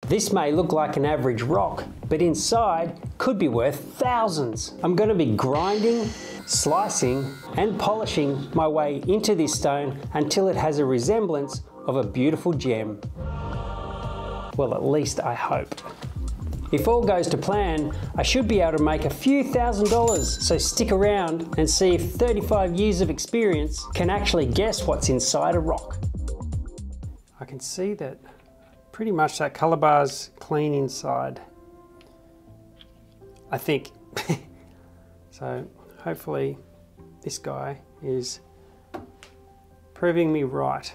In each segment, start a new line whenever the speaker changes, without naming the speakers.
This may look like an average rock, but inside could be worth thousands. I'm going to be grinding, slicing and polishing my way into this stone until it has a resemblance of a beautiful gem. Well, at least I hope. If all goes to plan, I should be able to make a few $1,000s, so stick around and see if 35 years of experience can actually guess what's inside a rock. I can see that pretty much that color bar's clean inside, I think. So hopefully this guy is proving me right.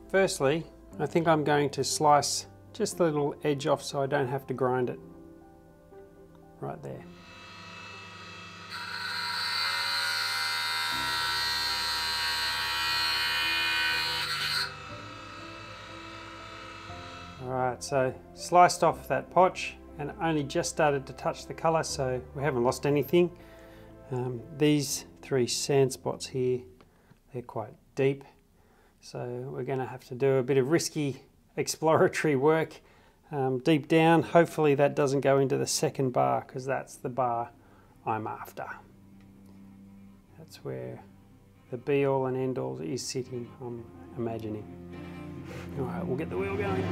Firstly, I think I'm going to slice just the little edge off so I don't have to grind it. Right there. Alright, so sliced off that potch and only just started to touch the colour, so we haven't lost anything. These 3 sand spots here, they're quite deep, so we're going to have to do a bit of risky exploratory work deep down. Hopefully that doesn't go into the second bar, because that's the bar I'm after. That's where the be all and end all is sitting, I'm imagining. Alright, we'll get the wheel going.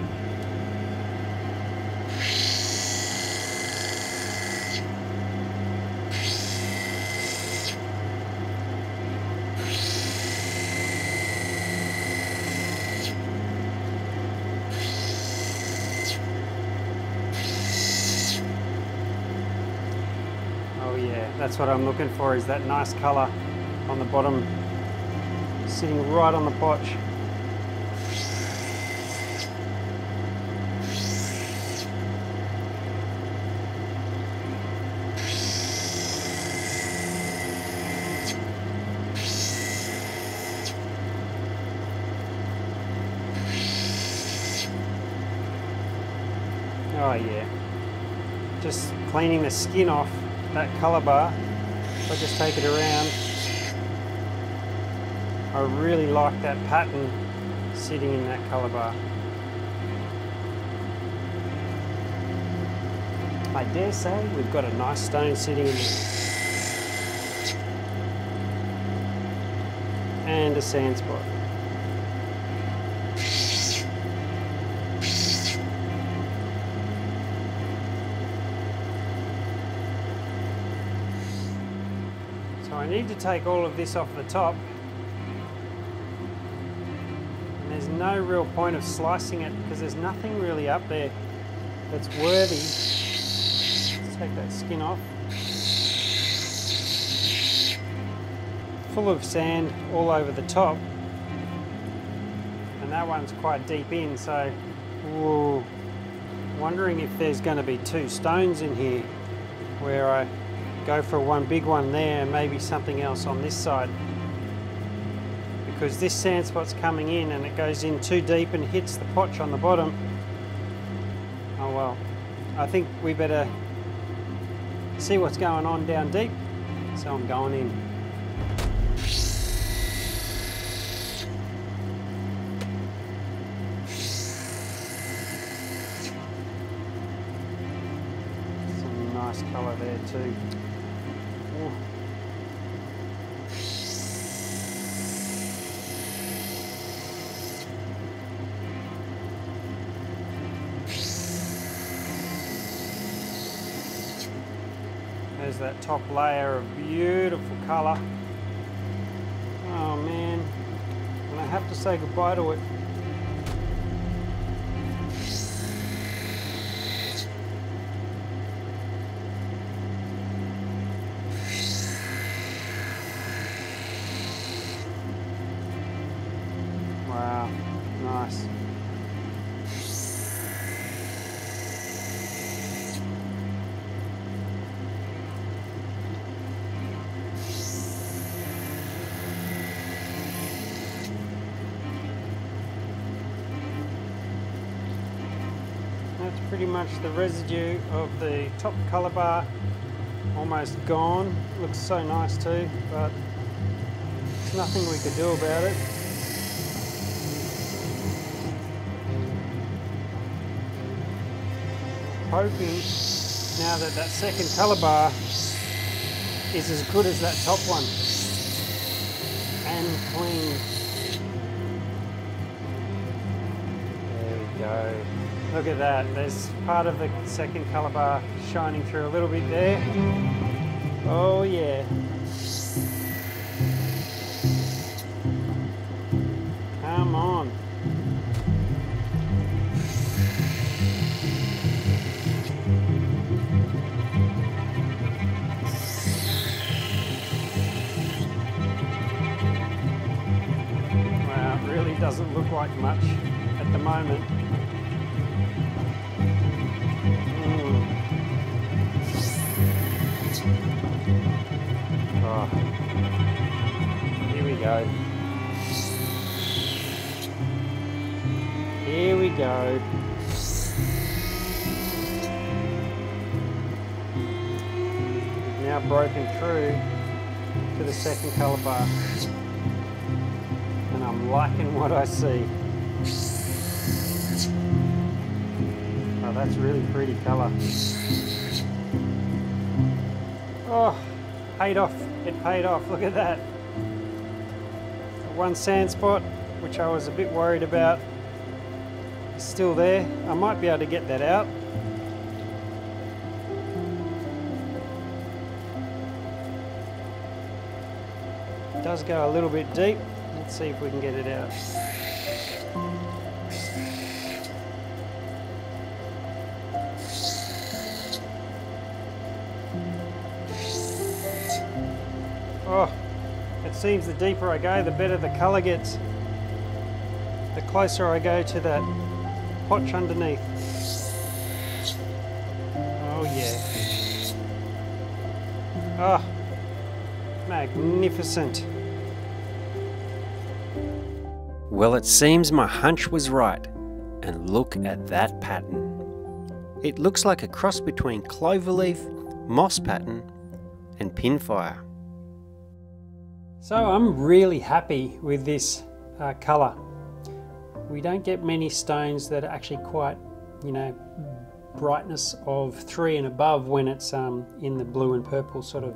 Oh yeah, that's what I'm looking for, is that nice colour on the bottom, sitting right on the potch. Oh yeah, just cleaning the skin off that colour bar. If I just take it around, I really like that pattern sitting in that colour bar. I dare say we've got a nice stone sitting in there. And a sand spot. So I need to take all of this off the top, and there's no real point of slicing it because there's nothing really up there that's worthy. Let's take that skin off. Full of sand all over the top, and that one's quite deep in, so ooh, wondering if there's going to be 2 stones in here, where I go for one big one there and maybe something else on this side, because this sand spot's coming in and it goes in too deep and hits the potch on the bottom. Oh well, I think we better see what's going on down deep, so I'm going in. Some nice colour there too. Ooh. There's that top layer of beautiful colour. Oh man, and I have to say goodbye to it. Wow, nice. That's pretty much the residue of the top colour bar, almost gone. Looks so nice too, but there's nothing we could do about it. hoping now that that second colour bar is as good as that top one and clean. There we go. Look at that. There's part of the second colour bar shining through a little bit there. Oh yeah. Come on. Wow, it really doesn't look like much at the moment. Oh. Here we go. Here we go. Now broken through to the second colour bar. And I'm liking what I see. Oh, that's really pretty colour. Oh, paid off. It paid off. Look at that. One sand spot, which I was a bit worried about, is still there. I might be able to get that out. It does go a little bit deep. Let's see if we can get it out. Oh, it seems the deeper I go, the better the colour gets. The closer I go to that potch underneath. Oh yeah. Oh, magnificent. Well, it seems my hunch was right. And look at that pattern. It looks like a cross between cloverleaf, moss pattern and pinfire. So I'm really happy with this colour. We don't get many stones that are actually quite, you know, brightness of 3 and above when it's in the blue and purple sort of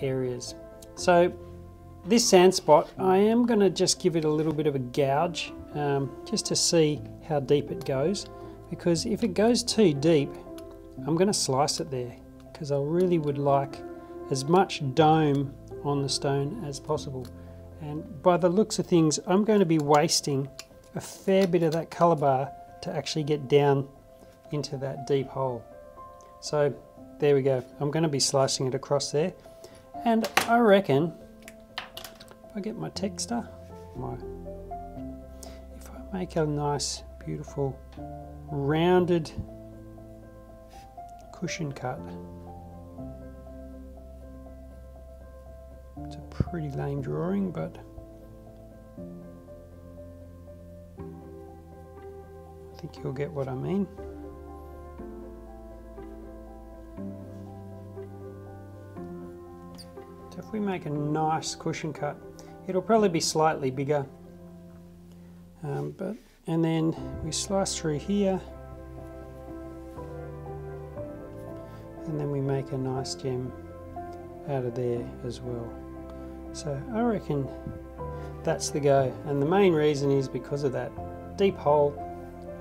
areas. So this sand spot, I am going to just give it a little bit of a gouge just to see how deep it goes, because if it goes too deep, I'm going to slice it there, because I really would like as much dome on the stone as possible. And by the looks of things, I'm going to be wasting a fair bit of that colour bar to actually get down into that deep hole. So there we go. I'm going to be slicing it across there, and I reckon if I get my texture, if I make a nice beautiful rounded cushion cut. It's a pretty lame drawing, but I think you'll get what I mean. So if we make a nice cushion cut, it'll probably be slightly bigger, and then we slice through here, and then we make a nice gem out of there as well. So I reckon that's the go, and the main reason is because of that deep hole.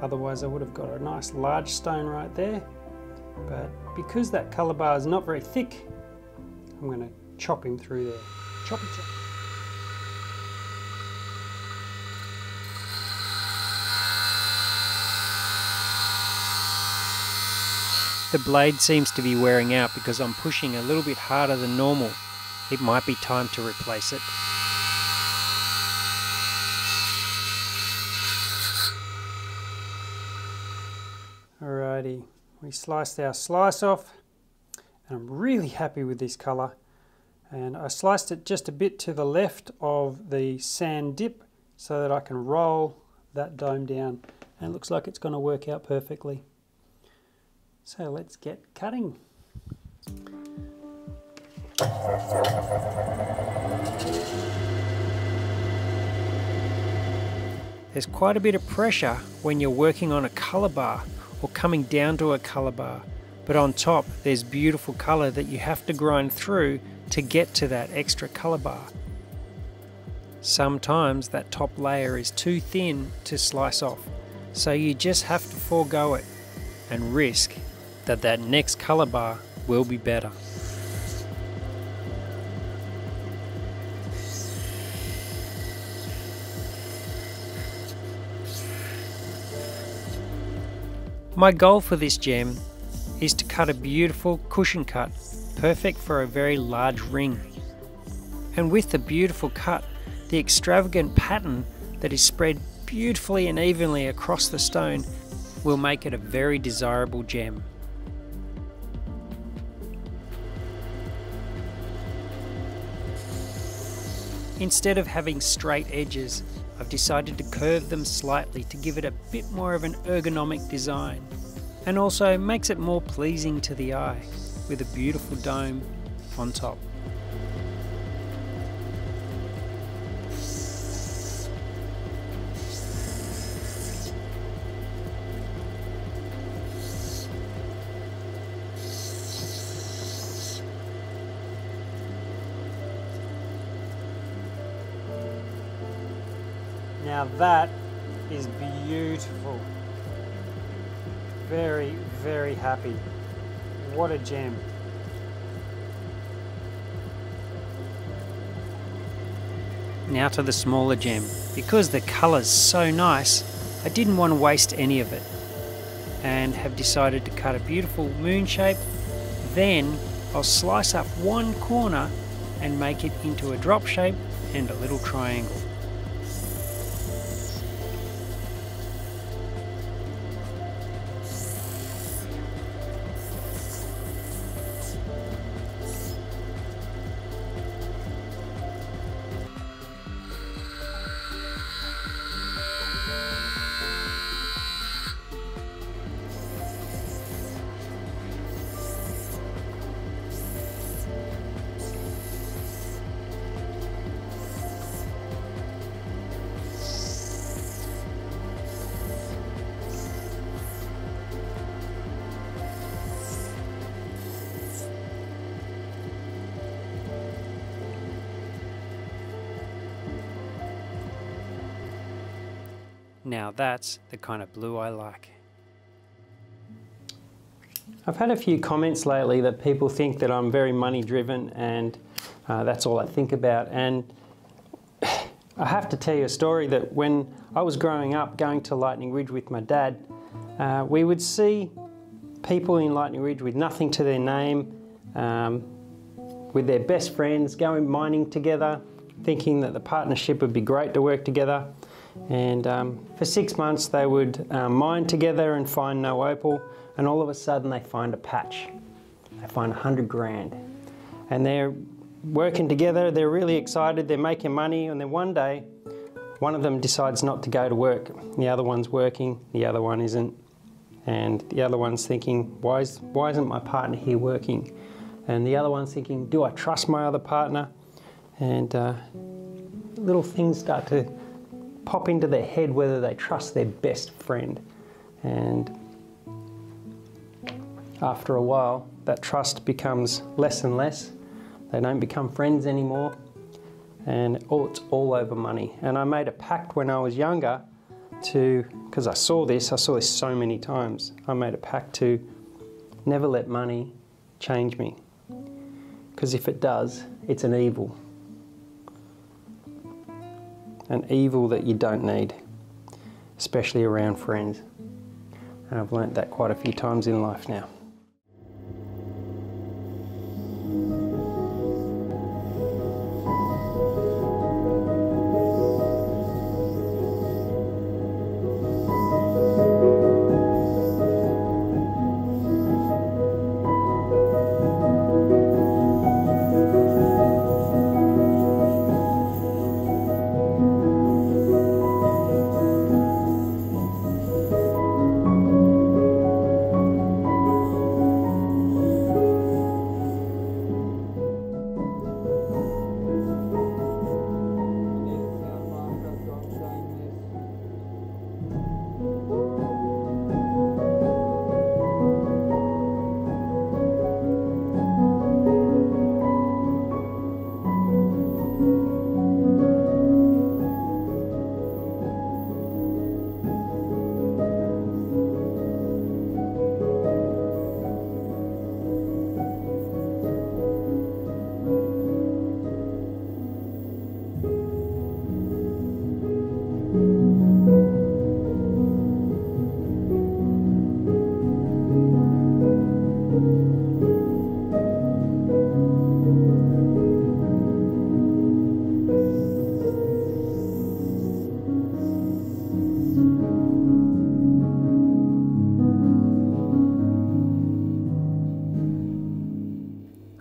Otherwise I would have got a nice large stone right there, but because that colour bar is not very thick, I'm going to chop him through there. Choppy chop. The blade seems to be wearing out because I'm pushing a little bit harder than normal. It might be time to replace it. Alrighty, we sliced our slice off, and I'm really happy with this colour. And I sliced it just a bit to the left of the sand dip so that I can roll that dome down, and it looks like it's going to work out perfectly. So let's get cutting. There's quite a bit of pressure when you're working on a colour bar,
or coming down to a colour bar, but on top there's beautiful colour that you have to grind through to get to that extra colour bar. Sometimes that top layer is too thin to slice off, so you just have to forego it and risk that that next colour bar will be better. My goal for this gem is to cut a beautiful cushion cut, perfect for a very large ring. And with the beautiful cut, the extravagant pattern that is spread beautifully and evenly across the stone will make it a very desirable gem. Instead of having straight edges, I've decided to curve them slightly to give it a bit more of an ergonomic design, and also makes it more pleasing to the eye with a beautiful dome on top.
Now that is beautiful. Very, very happy. What a gem.
Now to the smaller gem. Because the colour's so nice, I didn't want to waste any of it, and have decided to cut a beautiful moon shape. Then I'll slice up one corner and make it into a drop shape and a little triangle. Now that's the kind of blue I like.
I've had a few comments lately that people think that I'm very money driven and that's all I think about. And I have to tell you a story that when I was growing up going to Lightning Ridge with my dad, we would see people in Lightning Ridge with nothing to their name, with their best friends going mining together, thinking that the partnership would be great to work together. And for 6 months they would mine together and find no opal, and all of a sudden they find a patch. They find 100 grand. And they're working together, they're really excited, they're making money, and then one day one of them decides not to go to work. The other one's working, the other one isn't. And the other one's thinking, why isn't my partner here working? And the other one's thinking, do I trust my other partner? And little things start to pop into their head whether they trust their best friend. And after a while, that trust becomes less and less. They don't become friends anymore, and it's all over money. And I made a pact when I was younger because I saw this so many times. I made a pact to never let money change me, because if it does, it's an evil. An evil that you don't need, especially around friends. And I've learnt that quite a few times in life now.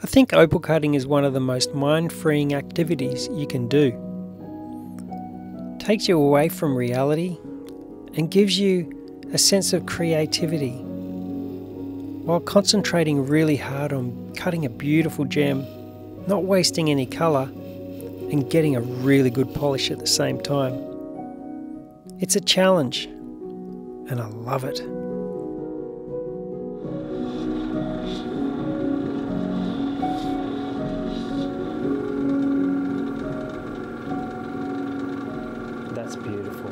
I think opal cutting is one of the most mind-freeing activities you can do. It takes you away from reality and gives you a sense of creativity while concentrating really hard on cutting a beautiful gem, not wasting any colour, and getting a really good polish at the same time. It's a challenge, and I love it.
That's beautiful.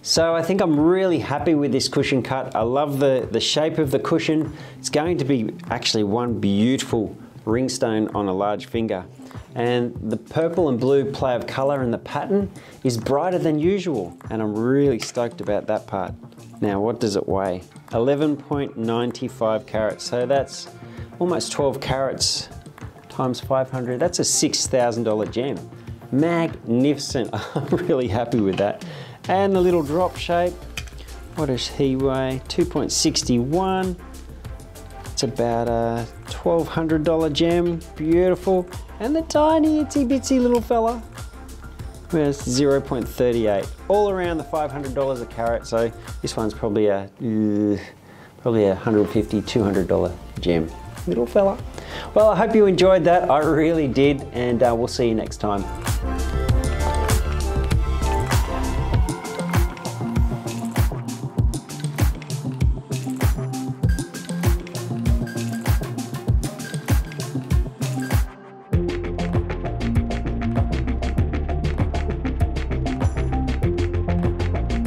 So I think I'm really happy with this cushion cut. I love the shape of the cushion. It's going to be actually one beautiful ring stone on a large finger. And the purple and blue play of colour in the pattern is brighter than usual. And I'm really stoked about that part. Now, what does it weigh? 11.95 carats. So that's almost 12 carats times 500. That's a $6,000 gem. Magnificent. I'm really happy with that. And the little drop shape, what does he weigh? 2.61. It's about a $1,200 gem, beautiful. And the tiny itsy bitsy little fella, where's 0.38. All around the $500 a carat, so this one's probably a $150, $200 gem. Little fella. Well, I hope you enjoyed that. I really did, and we'll see you next time.